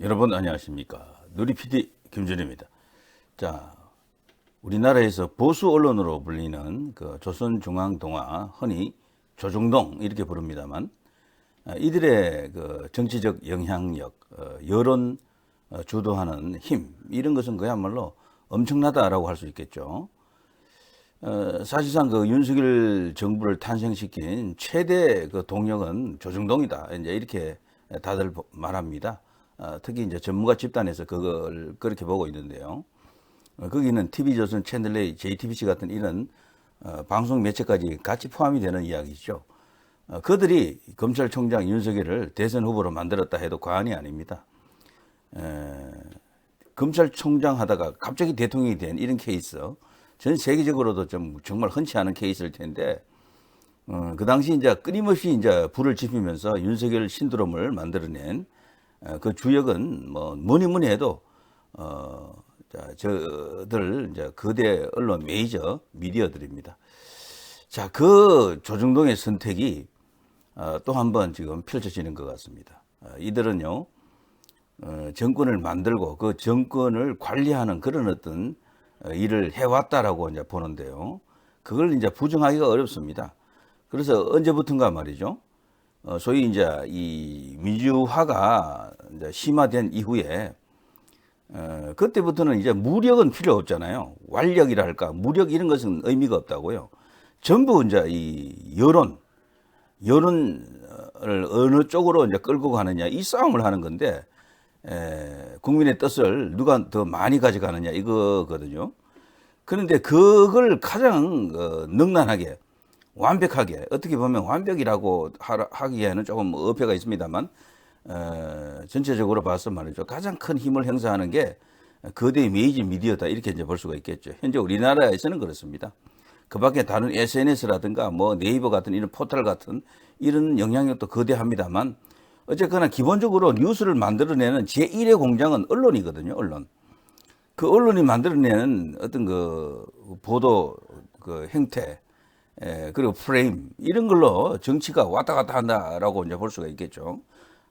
여러분 안녕하십니까. 누리 PD 김준입니다. 자, 우리나라에서 보수 언론으로 불리는 그 조선중앙동화, 흔히 조중동 이렇게 부릅니다만, 이들의 그 정치적 영향력, 여론 주도하는 힘, 이런 것은 그야말로 엄청나다라고 할 수 있겠죠. 사실상 그 윤석열 정부를 탄생시킨 최대 그 동력은 조중동이다. 이제 이렇게 다들 말합니다. 특히 이제 전문가 집단에서 그걸 그렇게 보고 있는데요. 거기는 TV조선, 채널A, JTBC 같은 이런 방송 매체까지 같이 포함이 되는 이야기죠. 그들이 검찰총장 윤석열을 대선 후보로 만들었다 해도 과언이 아닙니다. 검찰총장 하다가 갑자기 대통령이 된 이런 케이스, 전 세계적으로도 좀 정말 흔치 않은 케이스일 텐데, 그 당시 이제 끊임없이 이제 불을 지피면서 윤석열 신드롬을 만들어낸 그 주역은 뭐 뭐니 해도 저들 이제 거대 언론 메이저 미디어들입니다. 자, 그 조중동의 선택이 또 한 번 지금 펼쳐지는 것 같습니다. 이들은요, 정권을 만들고 그 정권을 관리하는 그런 어떤 일을 해왔다라고 이제 보는데요. 그걸 이제 부정하기가 어렵습니다. 그래서 언제부턴가 말이죠. 소위 이제 이 민주화가 이제 심화된 이후에 그때부터는 이제 무력은 필요 없잖아요. 완력이라 할까, 무력 이런 것은 의미가 없다고요. 전부 이제 이 여론을 어느 쪽으로 이제 끌고 가느냐 이 싸움을 하는 건데, 국민의 뜻을 누가 더 많이 가져가느냐 이거거든요. 그런데 그걸 가장 능란하게 완벽하게, 어떻게 보면 완벽이라고 하기에는 조금 어폐가 있습니다만, 전체적으로 봐서 말이죠. 가장 큰 힘을 행사하는 게 거대 메이저 미디어다. 이렇게 이제 볼 수가 있겠죠. 현재 우리나라에서는 그렇습니다. 그 밖에 다른 SNS라든가 뭐 네이버 같은 이런 포털 같은 이런 영향력도 거대합니다만, 어쨌거나 기본적으로 뉴스를 만들어내는 제1의 공장은 언론이거든요, 언론. 그 언론이 만들어내는 어떤 그 보도 그 형태, 그리고 프레임, 이런 걸로 정치가 왔다 갔다 한다라고 이제 볼 수가 있겠죠.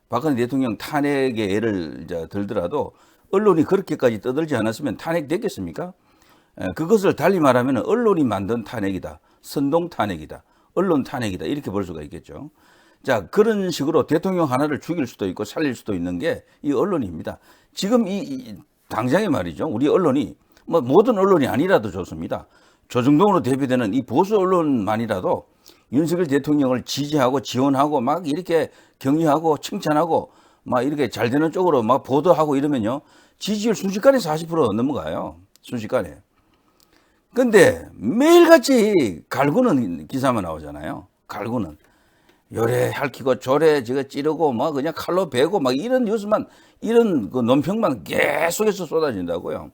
박근혜 대통령 탄핵의 예를 이제 들더라도 언론이 그렇게까지 떠들지 않았으면 탄핵됐겠습니까? 그것을 달리 말하면 언론이 만든 탄핵이다. 선동 탄핵이다. 언론 탄핵이다. 이렇게 볼 수가 있겠죠. 자, 그런 식으로 대통령 하나를 죽일 수도 있고 살릴 수도 있는 게 이 언론입니다. 지금 이 당장에 말이죠. 우리 언론이 뭐 모든 언론이 아니라도 좋습니다. 조중동으로 대표되는 이 보수 언론만이라도 윤석열 대통령을 지지하고 지원하고 막 이렇게 격려하고 칭찬하고 막 이렇게 잘 되는 쪽으로 막 보도하고 이러면요. 지지율 순식간에 40% 넘어가요. 순식간에. 근데 매일같이 갈구는 기사만 나오잖아요. 갈구는. 요래 핥히고 저래 저거 찌르고 막 그냥 칼로 베고 막 이런 뉴스만, 이런 그 논평만 계속해서 쏟아진다고요.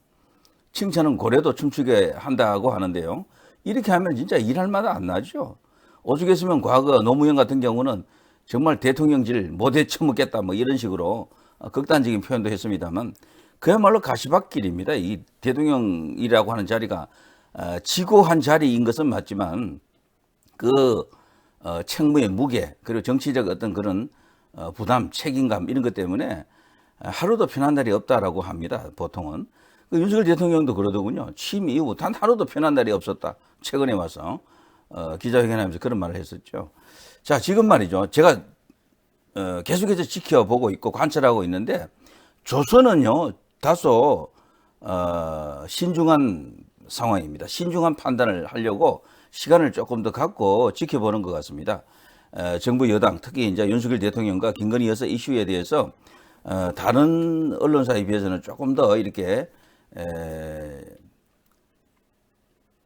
칭찬은 고래도 춤추게 한다고 하는데요. 이렇게 하면 진짜 일할 마다 안 나죠. 오죽했으면 과거 노무현 같은 경우는 정말 대통령질 못해 처먹겠다 뭐 이런 식으로 극단적인 표현도 했습니다만, 그야말로 가시밭길입니다. 이 대통령이라고 하는 자리가 지고한 자리인 것은 맞지만 그 책무의 무게, 그리고 정치적 어떤 그런 부담, 책임감 이런 것 때문에 하루도 편한 날이 없다라고 합니다. 보통은. 그 윤석열 대통령도 그러더군요. 취임 이후 단 하루도 편한 날이 없었다. 최근에 와서 기자회견하면서 그런 말을 했었죠. 자, 지금 말이죠. 제가 계속해서 지켜보고 있고 관찰하고 있는데, 조선은요 다소 신중한 상황입니다. 신중한 판단을 하려고 시간을 조금 더 갖고 지켜보는 것 같습니다. 정부 여당, 특히 이제 윤석열 대통령과 김건희 여사 이슈에 대해서 다른 언론사에 비해서는 조금 더 이렇게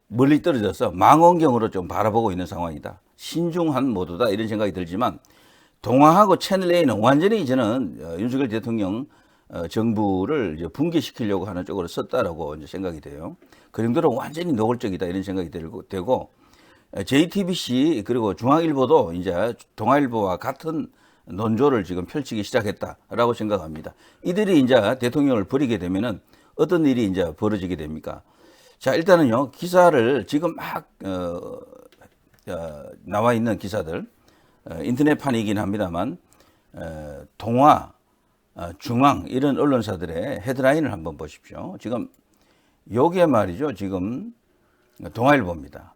멀리 떨어져서 망원경으로 좀 바라보고 있는 상황이다. 신중한 모드다 이런 생각이 들지만, 동아하고 채널A는 완전히 저는 윤석열 대통령 정부를 이제 붕괴시키려고 하는 쪽으로 썼다라고 이제 생각이 돼요. 그 정도로 완전히 노골적이다 이런 생각이 되고, JTBC 그리고 중앙일보도 이제 동아일보와 같은 논조를 지금 펼치기 시작했다라고 생각합니다. 이들이 이제 대통령을 버리게 되면은 어떤 일이 이제 벌어지게 됩니까? 자, 일단은요, 기사를 지금 막 나와 있는 기사들, 인터넷판이긴 합니다만, 동화, 중앙 이런 언론사들의 헤드라인을 한번 보십시오. 지금 요게 말이죠. 지금 동아일보입니다.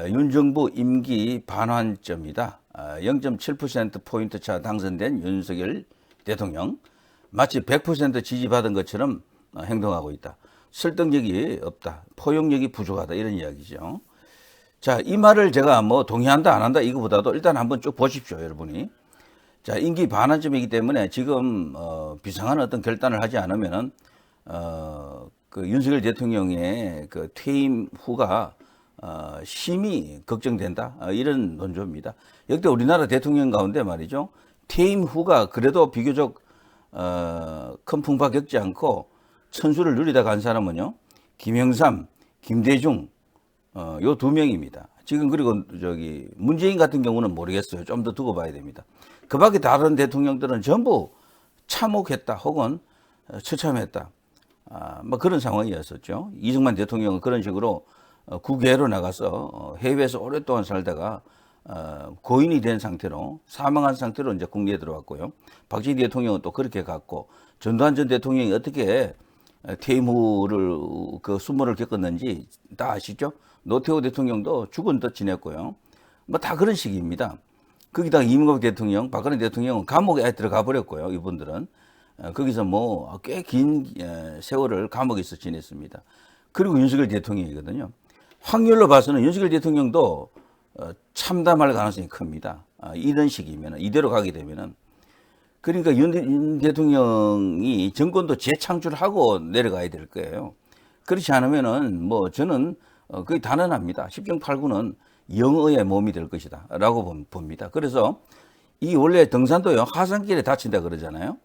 윤 정부 임기 반환점이다. 0.7%포인트 차 당선된 윤석열 대통령 마치 100% 지지받은 것처럼 행동하고 있다. 설득력이 없다. 포용력이 부족하다. 이런 이야기죠. 자, 이 말을 제가 뭐 동의한다 안 한다 이거보다도 일단 한번 쭉 보십시오, 여러분이. 자, 임기 반환점이기 때문에 지금 비상한 어떤 결단을 하지 않으면은 그 윤석열 대통령의 그 퇴임 후가 심히 걱정된다. 이런 논조입니다. 역대 우리나라 대통령 가운데 말이죠. 퇴임 후가 그래도 비교적 큰 풍파 겪지 않고 천수를 누리다 간 사람은요. 김영삼, 김대중 요 두 명입니다. 지금 그리고 저기 문재인 같은 경우는 모르겠어요. 좀 더 두고 봐야 됩니다. 그 밖에 다른 대통령들은 전부 참혹했다 혹은 처참했다. 뭐 그런 상황이었었죠. 이승만 대통령은 그런 식으로 국외로 나가서 해외에서 오랫동안 살다가 고인이 된 상태로 사망한 상태로 이제 국내에 들어왔고요. 박정희 대통령은 또 그렇게 갔고 전두환 전 대통령이 어떻게 퇴임 후를 그 수모를 겪었는지 다 아시죠? 노태우 대통령도 죽은 듯 지냈고요. 뭐 다 그런 식입니다. 거기다가 이명박 대통령, 박근혜 대통령은 감옥에 들어가 버렸고요. 이분들은 거기서 뭐 꽤 긴 세월을 감옥에서 지냈습니다. 그리고 윤석열 대통령이거든요. 확률로 봐서는 윤석열 대통령도 참담할 가능성이 큽니다. 이런 식이면 이대로 가게 되면은 그러니까 윤 대통령이 정권도 재창출하고 내려가야 될 거예요. 그렇지 않으면은 뭐 저는 거의 단언합니다. 10중 8구는 영의의 몸이 될 것이다 라고 봅니다. 그래서 이 원래 등산도요 하산길에 다친다 그러잖아요.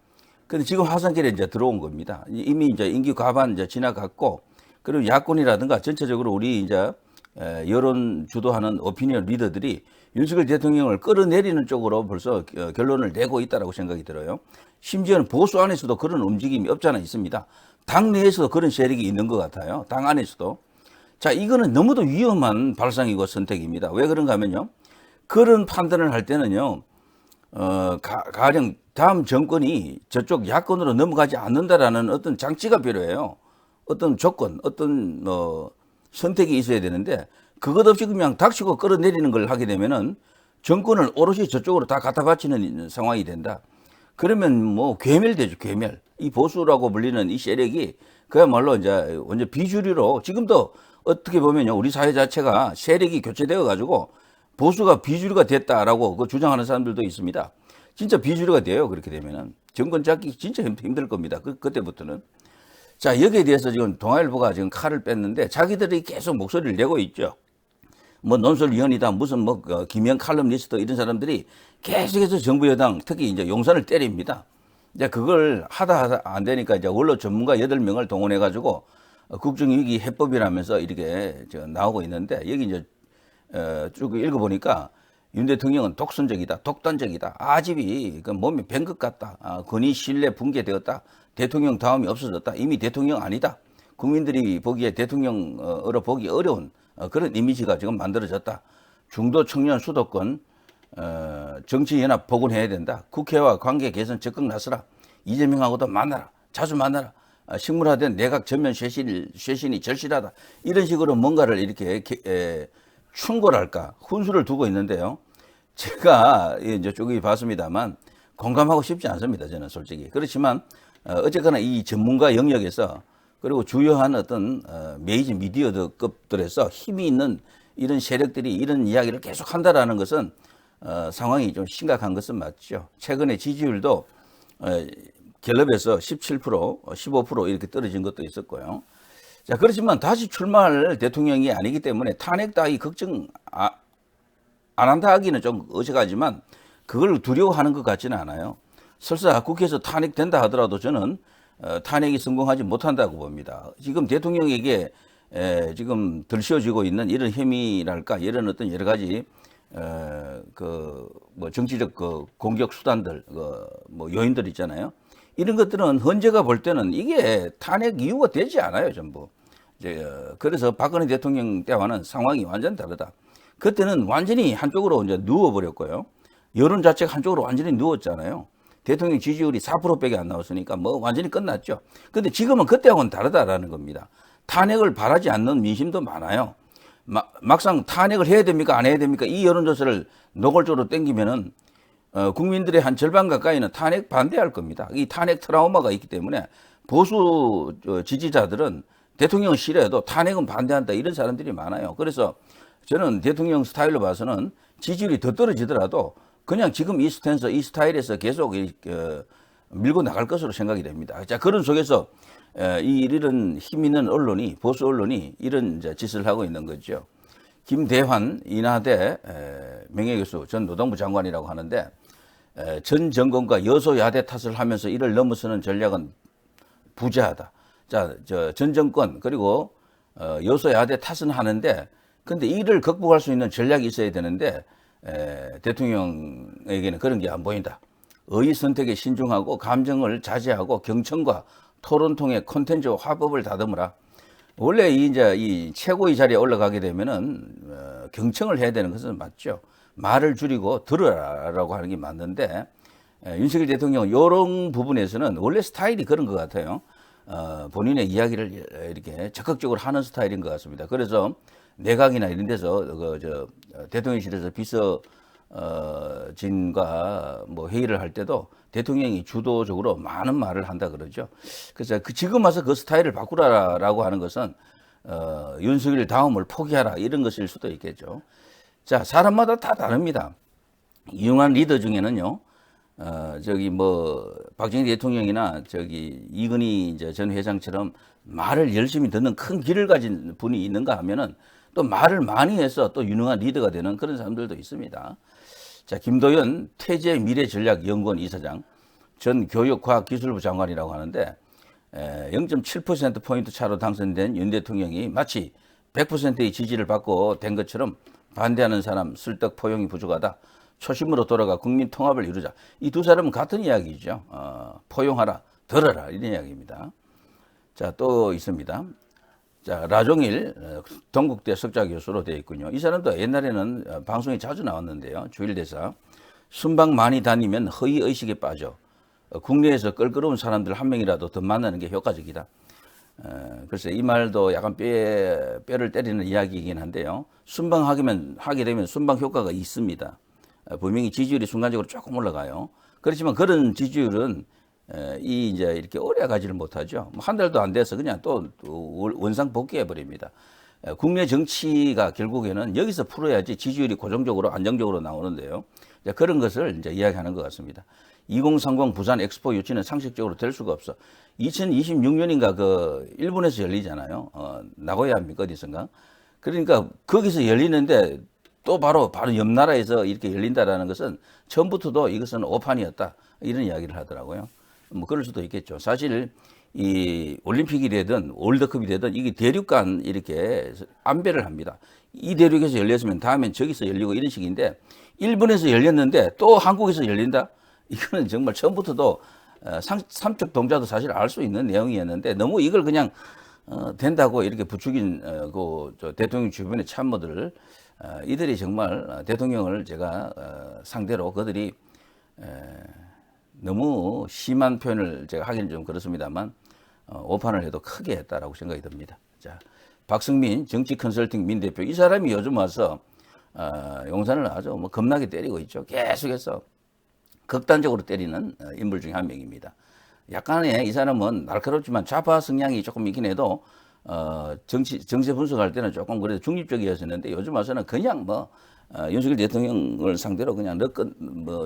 근데 지금 하산길에 이제 들어온 겁니다. 이미 이제 임기 과반 이제 지나갔고 그리고 야권이라든가 전체적으로 우리 이제 여론 주도하는 오피니언 리더들이 윤석열 대통령을 끌어내리는 쪽으로 벌써 결론을 내고 있다라고 생각이 들어요. 심지어는 보수 안에서도 그런 움직임이 없지 않아 있습니다. 당 내에서도 그런 세력이 있는 것 같아요. 당 안에서도. 자, 이거는 너무도 위험한 발상이고 선택입니다. 왜 그런가 하면요. 그런 판단을 할 때는요. 가령 다음 정권이 저쪽 야권으로 넘어가지 않는다라는 어떤 장치가 필요해요. 어떤 조건, 어떤 선택이 있어야 되는데 그것 없이 그냥 닥치고 끌어내리는 걸 하게 되면은 정권을 오롯이 저쪽으로 다 갖다 바치는 상황이 된다. 그러면 뭐 괴멸되죠, 괴멸. 이 보수라고 불리는 이 세력이 그야말로 이제 완전 비주류로 지금도 어떻게 보면요, 우리 사회 자체가 세력이 교체되어 가지고 보수가 비주류가 됐다라고 그 주장하는 사람들도 있습니다. 진짜 비주류가 돼요. 그렇게 되면은 정권 잡기 진짜 힘들 겁니다. 그때부터는. 자, 여기에 대해서 지금 동아일보가 지금 칼을 뺐는데 자기들이 계속 목소리를 내고 있죠. 뭐 논설위원이다, 무슨 뭐 김영 칼럼니스트 이런 사람들이 계속해서 정부 여당 특히 이제 용산을 때립니다. 이제 그걸 하다 안 되니까 이제 원로 전문가 8명을 동원해 가지고 국정위기 해법이라면서 이렇게 나오고 있는데 여기 이제 쭉 읽어보니까 윤 대통령은 독선적이다, 독단적이다, 아집이 그 몸에 밴 것 같다, 권위 신뢰 붕괴되었다, 대통령 다음이 없어졌다, 이미 대통령 아니다, 국민들이 보기에 대통령으로 보기 어려운 그런 이미지가 지금 만들어졌다. 중도 청년 수도권 정치연합 복원해야 된다. 국회와 관계 개선 적극 나서라. 이재명하고도 만나라. 자주 만나라. 식물화된 내각 전면 쇄신이 절실하다. 이런 식으로 뭔가를 이렇게 충고랄까 훈수를 두고 있는데요. 제가 이제 쪼개 봤습니다만 공감하고 싶지 않습니다. 저는 솔직히. 그렇지만 어쨌거나 이 전문가 영역에서 그리고 주요한 어떤 메이저 미디어급들에서 힘이 있는 이런 세력들이 이런 이야기를 계속 한다라는 것은 상황이 좀 심각한 것은 맞죠. 최근에 지지율도 갤럽에서 17%, 15% 이렇게 떨어진 것도 있었고요. 자, 그렇지만 다시 출마할 대통령이 아니기 때문에 탄핵 따위 걱정 안 한다 하기는 좀 어색하지만 그걸 두려워하는 것 같지는 않아요. 설사 국회에서 탄핵된다 하더라도 저는 탄핵이 성공하지 못한다고 봅니다. 지금 대통령에게 지금 들씌워지고 있는 이런 혐의랄까 이런 어떤 여러 가지 뭐 정치적 공격 수단들 뭐 요인들 있잖아요. 이런 것들은 헌재가 볼 때는 이게 탄핵 이유가 되지 않아요, 전부. 그래서 박근혜 대통령 때와는 상황이 완전 다르다. 그때는 완전히 한쪽으로 이제 누워버렸고요. 여론 자체가 한쪽으로 완전히 누웠잖아요. 대통령 지지율이 4%밖에 안 나왔으니까 뭐 완전히 끝났죠. 근데 지금은 그때하고는 다르다라는 겁니다. 탄핵을 바라지 않는 민심도 많아요. 막상 탄핵을 해야 됩니까? 안 해야 됩니까? 이 여론조사를 노골적으로 땡기면은 국민들의 한 절반 가까이는 탄핵 반대할 겁니다. 이 탄핵 트라우마가 있기 때문에 보수 지지자들은 대통령을 싫어해도 탄핵은 반대한다 이런 사람들이 많아요. 그래서 저는 대통령 스타일로 봐서는 지지율이 더 떨어지더라도 그냥 지금 이 스탠스, 이 스타일에서 계속 밀고 나갈 것으로 생각이 됩니다. 자, 그런 속에서 이런 힘 있는 언론이, 보수 언론이 이런 이제 짓을 하고 있는 거죠. 김대환 인하대 명예교수 전 노동부 장관이라고 하는데 전 정권과 여소야대 탓을 하면서 이를 넘어서는 전략은 부재하다. 자, 전 정권 그리고 여소야대 탓은 하는데 근데 이를 극복할 수 있는 전략이 있어야 되는데 대통령에게는 그런 게 안 보인다. 의의 선택에 신중하고 감정을 자제하고 경청과 토론 통해 콘텐츠 화법을 다듬으라. 원래 이제 이 최고의 자리에 올라가게 되면은 경청을 해야 되는 것은 맞죠. 말을 줄이고 들으라라고 하는 게 맞는데 윤석열 대통령은 이런 부분에서는 원래 스타일이 그런 것 같아요. 본인의 이야기를 이렇게 적극적으로 하는 스타일인 것 같습니다. 그래서 내각이나 이런 데서 대통령실에서 비서진과 뭐 회의를 할 때도 대통령이 주도적으로 많은 말을 한다 그러죠. 그래서 지금 와서 그 스타일을 바꾸라라고 하는 것은 윤석열 다음을 포기하라 이런 것일 수도 있겠죠. 자, 사람마다 다 다릅니다. 유능한 리더 중에는요. 박정희 대통령이나 이건희 이제 전 회장처럼 말을 열심히 듣는 큰 귀를 가진 분이 있는가 하면은 또 말을 많이 해서 또 유능한 리더가 되는 그런 사람들도 있습니다. 자, 김도연 태제미래전략연구원 이사장, 전 교육과학기술부 장관이라고 하는데 0.7%포인트 차로 당선된 윤 대통령이 마치 100%의 지지를 받고 된 것처럼 반대하는 사람 쓸데없 포용이 부족하다. 초심으로 돌아가 국민 통합을 이루자. 이 두 사람은 같은 이야기죠. 포용하라, 들어라 이런 이야기입니다. 자, 또 있습니다. 자, 라종일 동국대 석좌 교수로 되어 있군요. 이 사람도 옛날에는 방송에 자주 나왔는데요. 주일대사. 순방 많이 다니면 허위의식에 빠져. 국내에서 껄끄러운 사람들 한 명이라도 더 만나는 게 효과적이다. 글쎄 이 말도 약간 뼈를 때리는 이야기이긴 한데요. 하게 되면 순방 효과가 있습니다. 분명히 지지율이 순간적으로 조금 올라가요. 그렇지만 그런 지지율은 이제 이렇게 오래 가지를 못하죠. 한 달도 안 돼서 그냥 또 원상 복귀해 버립니다. 국내 정치가 결국에는 여기서 풀어야지 지지율이 고정적으로 안정적으로 나오는데요. 그런 것을 이제 이야기하는 것 같습니다. 2030 부산 엑스포 유치는 상식적으로 될 수가 없어. 2026년인가 일본에서 열리잖아요. 나고야입니까 어디선가. 그러니까 거기서 열리는데 또 바로 옆 나라에서 이렇게 열린다라는 것은 처음부터도 이것은 오판이었다 이런 이야기를 하더라고요. 뭐 그럴 수도 있겠죠. 사실 이 올림픽이 되든 월드컵이 되든 이게 대륙 간 이렇게 안배를 합니다. 이 대륙에서 열렸으면 다음엔 저기서 열리고 이런 식인데 일본에서 열렸는데 또 한국에서 열린다? 이거는 정말 처음부터도 삼척 동자도 사실 알 수 있는 내용이었는데 너무 이걸 그냥 된다고 이렇게 부추긴 대통령 주변의 참모들 이들이 정말 대통령을 제가 상대로 그들이 너무 심한 표현을 제가 하기는 좀 그렇습니다만 오판을 해도 크게 했다라고 생각이 듭니다. 자, 박승민 정치 컨설팅 민 대표 이 사람이 요즘 와서 용산을 아주 뭐 겁나게 때리고 있죠. 계속해서 극단적으로 때리는 인물 중에 한 명입니다. 약간의 이 사람은 날카롭지만 좌파 성향이 조금 있긴 해도 정세 분석할 때는 조금 그래도 중립적이었었는데 요즘 와서는 그냥 윤석열 대통령을 상대로 그냥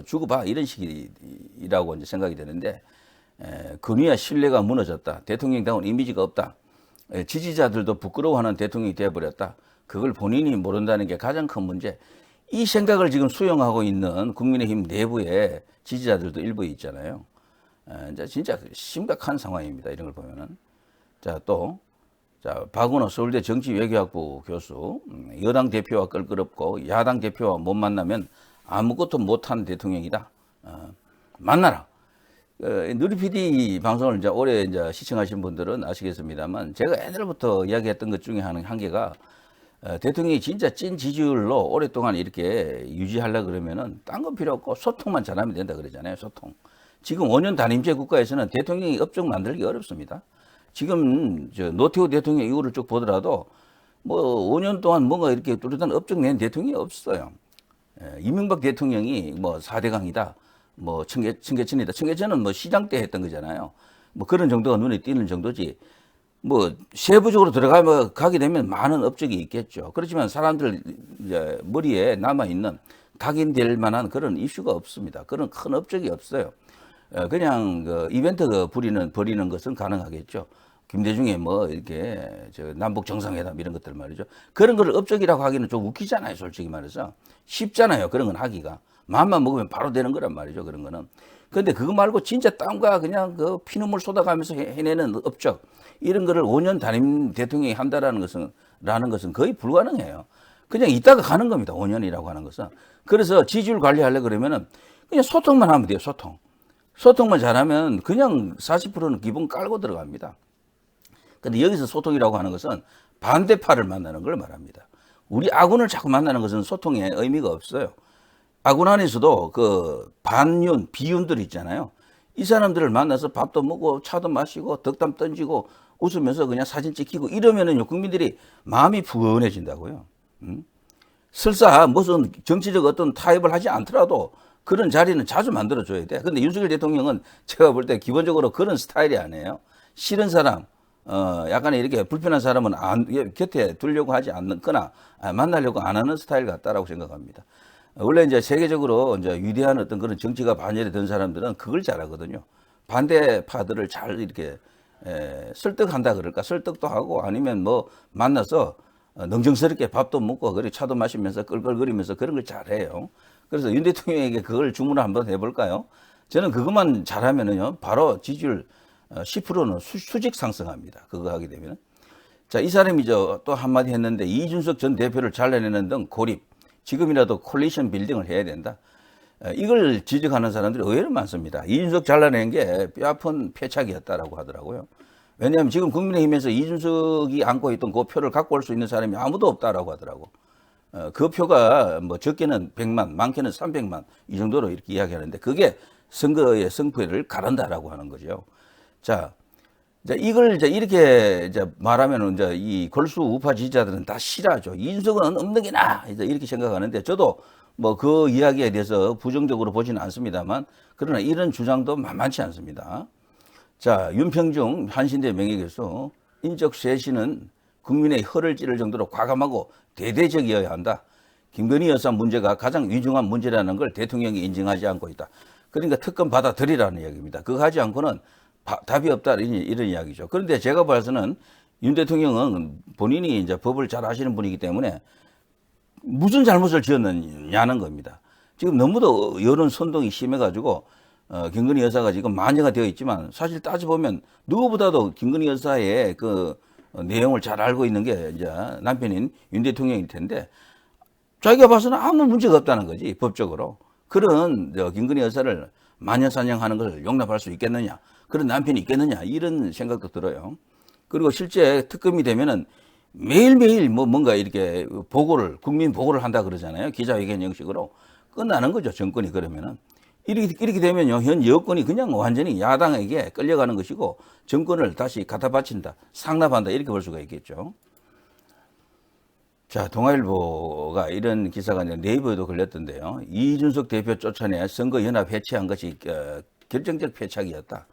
주고봐 이런 식이라고 이제 생각이 되는데 권위와 신뢰가 무너졌다. 대통령다운 이미지가 없다. 지지자들도 부끄러워하는 대통령이 되어버렸다. 그걸 본인이 모른다는 게 가장 큰 문제. 이 생각을 지금 수용하고 있는 국민의힘 내부의 지지자들도 일부 있잖아요. 이제 진짜 심각한 상황입니다. 이런 걸 보면은. 자, 박은호 서울대 정치외교학부 교수, 여당 대표와 껄끄럽고 야당 대표와 못 만나면 아무것도 못한 대통령이다. 만나라. 누리 PD 방송을 이제 오래 이제 시청하신 분들은 아시겠습니다만 제가 옛날부터 이야기했던 것 중에 한 개가 대통령이 진짜 찐 지지율로 오랫동안 이렇게 유지하려고 그러면은 딴 건 필요 없고 소통만 잘하면 된다 그러잖아요. 소통. 지금 5년 단임제 국가에서는 대통령이 업적 만들기 어렵습니다. 지금 노태우 대통령 이후를 쭉 보더라도 뭐 5년 동안 뭔가 이렇게 뚜렷한 업적 낸 대통령이 없어요. 이명박 대통령이 뭐 4대강이다, 뭐 청계천이다. 청계천은 뭐 시장 때 했던 거잖아요. 뭐 그런 정도가 눈에 띄는 정도지. 뭐 세부적으로 가게 되면 많은 업적이 있겠죠. 그렇지만 사람들 이제 머리에 남아 있는 각인될 만한 그런 이슈가 없습니다. 그런 큰 업적이 없어요. 그냥 그 이벤트 벌이는 것은 가능하겠죠. 김대중의 뭐 이렇게 남북 정상회담 이런 것들 말이죠. 그런 걸 업적이라고 하기는 좀 웃기잖아요, 솔직히 말해서. 쉽잖아요, 그런 건 하기가. 마음만 먹으면 바로 되는 거란 말이죠, 그런 거는. 근데 그거 말고 진짜 땀과 그냥 그 피눈물 쏟아가면서 해내는 업적, 이런 거를 5년 단임 대통령이 한다라는 것은 거의 불가능해요. 그냥 있다가 가는 겁니다, 5년이라고 하는 것은. 그래서 지지율 관리하려 그러면은 그냥 소통만 하면 돼요, 소통. 소통만 잘하면 그냥 40%는 기본 깔고 들어갑니다. 근데 여기서 소통이라고 하는 것은 반대파를 만나는 걸 말합니다. 우리 아군을 자꾸 만나는 것은 소통에 의미가 없어요. 아군 안에서도 그 반윤, 비윤들 있잖아요. 이 사람들을 만나서 밥도 먹고 차도 마시고 덕담 던지고 웃으면서 그냥 사진 찍히고 이러면은요, 국민들이 마음이 푸근해진다고요. 설사 무슨 정치적 어떤 타협을 하지 않더라도 그런 자리는 자주 만들어줘야 돼. 근데 윤석열 대통령은 제가 볼 때 기본적으로 그런 스타일이 아니에요. 싫은 사람, 약간 이렇게 불편한 사람은 곁에 두려고 하지 않거나 만나려고 안 하는 스타일 같다라고 생각합니다. 원래 이제 세계적으로 이제 위대한 어떤 그런 정치가 반열에 든 사람들은 그걸 잘하거든요. 반대파들을 잘 이렇게 설득한다 그럴까? 설득도 하고 아니면 뭐 만나서 능정스럽게 밥도 먹고 그리고 차도 마시면서 끌끌거리면서 그런 걸 잘해요. 그래서 윤 대통령에게 그걸 주문을 한번 해볼까요? 저는 그것만 잘하면은요, 바로 지지율 10%는 수직 상승합니다. 그거 하게 되면. 자, 이 사람이 또 한마디 했는데, 이준석 전 대표를 잘라내는 등 고립. 지금이라도 콜리션 빌딩을 해야 된다. 이걸 지적하는 사람들이 의외로 많습니다. 이준석 잘라낸 게 뼈아픈 패착이었다라고 하더라고요. 왜냐하면 지금 국민의힘에서 이준석이 안고 있던 그 표를 갖고 올 수 있는 사람이 아무도 없다라고 하더라고. 그 표가 뭐 적게는 100만, 많게는 300만 이 정도로 이렇게 이야기하는데 그게 선거의 승패를 가른다라고 하는 거죠. 자, 이걸 이렇게 말하면 이 골수 우파 지지자들은 다 싫어하죠. 이준석은 없는 게 나아 이렇게 생각하는데 저도 뭐 그 이야기에 대해서 부정적으로 보지는 않습니다만 그러나 이런 주장도 만만치 않습니다. 자, 윤평중 한신대 명예교수, 인적 쇄신은 국민의 혀를 찌를 정도로 과감하고 대대적이어야 한다. 김건희 여사 문제가 가장 위중한 문제라는 걸 대통령이 인정하지 않고 있다. 그러니까 특검 받아들이라는 이야기입니다. 그거 하지 않고는 답이 없다 이런 이야기죠. 그런데 제가 봐서는 윤 대통령은 본인이 이제 법을 잘 아시는 분이기 때문에 무슨 잘못을 지었느냐는 겁니다. 지금 너무도 여론 선동이 심해가지고 김건희 여사가 지금 만회가 되어 있지만 사실 따져보면 누구보다도 김건희 여사의 그 내용을 잘 알고 있는 게 이제 남편인 윤 대통령일 텐데 자기가 봐서는 아무 문제가 없다는 거지, 법적으로. 그런 김건희 여사를 마녀사냥하는 걸 용납할 수 있겠느냐, 그런 남편이 있겠느냐, 이런 생각도 들어요. 그리고 실제 특검이 되면은 매일매일 뭔가 이렇게 국민 보고를 한다 그러잖아요. 기자회견 형식으로. 끝나는 거죠, 정권이 그러면은. 이렇게 되면요, 현 여권이 그냥 완전히 야당에게 끌려가는 것이고 정권을 다시 갖다 바친다, 상납한다, 이렇게 볼 수가 있겠죠. 자, 동아일보가 이런 기사가 네이버에도 걸렸던데요. 이준석 대표 쫓아내 선거연합 해체한 것이 결정적 패착이었다.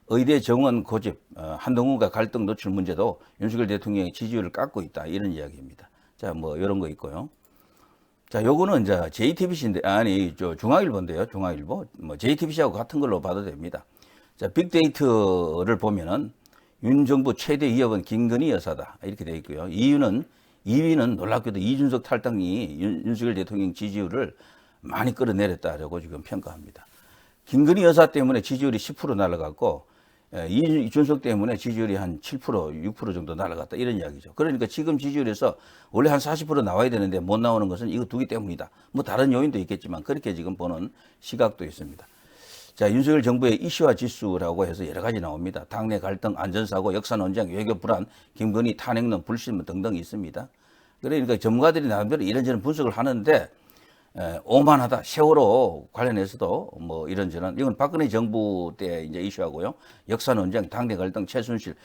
의대 정원 고집, 한동훈과 갈등 노출 문제도 윤석열 대통령의 지지율을 깎고 있다, 이런 이야기입니다. 자, 뭐 이런 거 있고요. 자, 요거는 이제 JTBC인데, 중앙일보인데요. 중앙일보. 뭐 JTBC하고 같은 걸로 봐도 됩니다. 자, 빅데이터를 보면은 윤 정부 최대 위협은 김건희 여사다, 이렇게 되어 있고요. 2위는 놀랍게도 이준석 탈당이 윤석열 대통령 지지율을 많이 끌어내렸다라고 지금 평가합니다. 김건희 여사 때문에 지지율이 10% 날아갔고, 이준석 때문에 지지율이 한 7%, 6% 정도 날아갔다, 이런 이야기죠. 그러니까 지금 지지율에서 원래 한 40% 나와야 되는데 못 나오는 것은 이거 두 개 때문이다. 뭐 다른 요인도 있겠지만 그렇게 지금 보는 시각도 있습니다. 자, 윤석열 정부의 이슈화 지수라고 해서 여러 가지 나옵니다. 당내 갈등, 안전사고, 역사 논쟁, 외교 불안, 김건희 탄핵론, 불신 등등 있습니다. 그러니까 전문가들이 나름대로 이런저런 분석을 하는데 오만하다. 세월호 관련해서도 뭐 이런저런, 이건 박근혜 정부 때 이제 이슈하고요. 역사 논쟁, 당내 갈등, 최순실.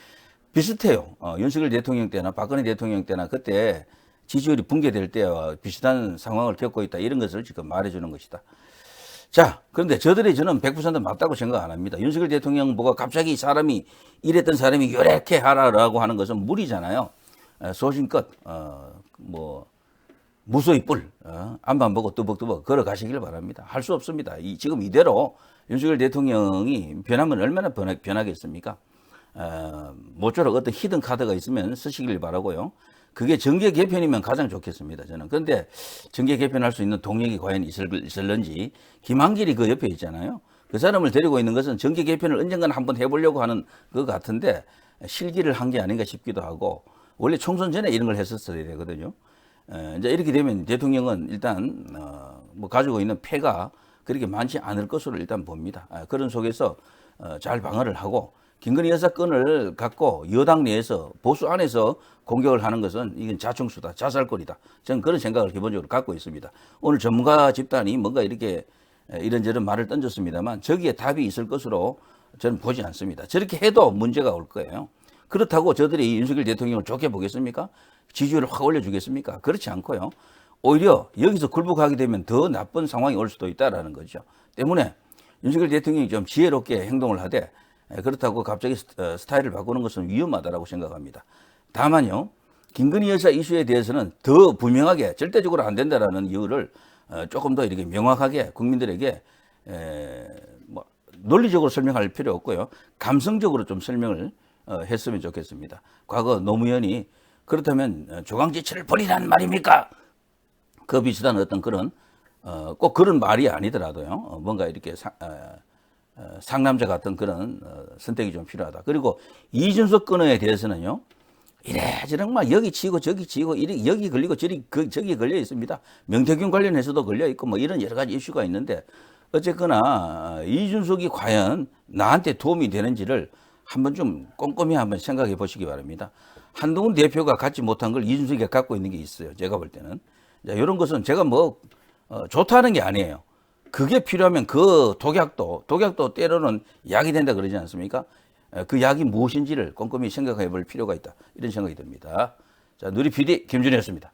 비슷해요. 윤석열 대통령 때나 박근혜 대통령 때나 그때 지지율이 붕괴될 때와 비슷한 상황을 겪고 있다. 이런 것을 지금 말해주는 것이다. 자, 그런데 저는 100% 맞다고 생각 안 합니다. 윤석열 대통령 뭐가 갑자기 사람이 이랬던 사람이 이렇게 하라라고 하는 것은 무리잖아요. 소신껏 뭐 무소의 뿔 앞만 보고 뚜벅뚜벅 걸어가시길 바랍니다. 할 수 없습니다. 지금 이대로 윤석열 대통령이 변하면 얼마나 변하겠습니까? 모쪼록 어떤 히든 카드가 있으면 쓰시길 바라고요. 그게 정계 개편이면 가장 좋겠습니다. 저는. 그런데 정계 개편할 수 있는 동력이 과연 있을런지. 김한길이 그 옆에 있잖아요. 그 사람을 데리고 있는 것은 정계 개편을 언젠가는 한번 해보려고 하는 것 같은데 실기를 한 게 아닌가 싶기도 하고, 원래 총선 전에 이런 걸 했었어야 되거든요. 이제 이렇게 되면 대통령은 일단 뭐 가지고 있는 패가 그렇게 많지 않을 것으로 일단 봅니다. 그런 속에서 잘 방어를 하고, 김건희 여사 건을 갖고 여당 내에서 보수 안에서 공격을 하는 것은 이건 자충수다, 자살골이다. 저는 그런 생각을 기본적으로 갖고 있습니다. 오늘 전문가 집단이 뭔가 이렇게 이런저런 말을 던졌습니다만 저기에 답이 있을 것으로 저는 보지 않습니다. 저렇게 해도 문제가 올 거예요. 그렇다고 저들이 윤석열 대통령을 좋게 보겠습니까? 지지율을 확 올려주겠습니까? 그렇지 않고요. 오히려 여기서 굴복하게 되면 더 나쁜 상황이 올 수도 있다라는 거죠. 때문에 윤석열 대통령이 좀 지혜롭게 행동을 하되, 그렇다고 갑자기 스타일을 바꾸는 것은 위험하다고 생각합니다. 다만요, 김건희 여사 이슈에 대해서는 더 분명하게 절대적으로 안 된다라는 이유를 조금 더 이렇게 명확하게 국민들에게 뭐 논리적으로 설명할 필요 없고요. 감성적으로 좀 설명을 했으면 좋겠습니다. 과거 노무현이 그렇다면 조강지처를 버리라는 말입니까? 그 비슷한 어떤 그런 꼭 그런 말이 아니더라도요. 뭔가 이렇게 상남자 같은 그런 선택이 좀 필요하다. 그리고 이준석 건에 대해서는요, 이래저래 막 여기 치고 저기 치고 여기 걸리고 저기 걸려 있습니다. 명태균 관련해서도 걸려 있고 뭐 이런 여러 가지 이슈가 있는데, 어쨌거나 이준석이 과연 나한테 도움이 되는지를 한번 좀 꼼꼼히 한번 생각해 보시기 바랍니다. 한동훈 대표가 갖지 못한 걸 이준석이 갖고 있는 게 있어요. 제가 볼 때는. 자, 이런 것은 제가 뭐 좋다는 게 아니에요. 그게 필요하면 그 독약도 때로는 약이 된다 그러지 않습니까? 그 약이 무엇인지를 꼼꼼히 생각해 볼 필요가 있다. 이런 생각이 듭니다. 자, 누리 PD 김준이었습니다.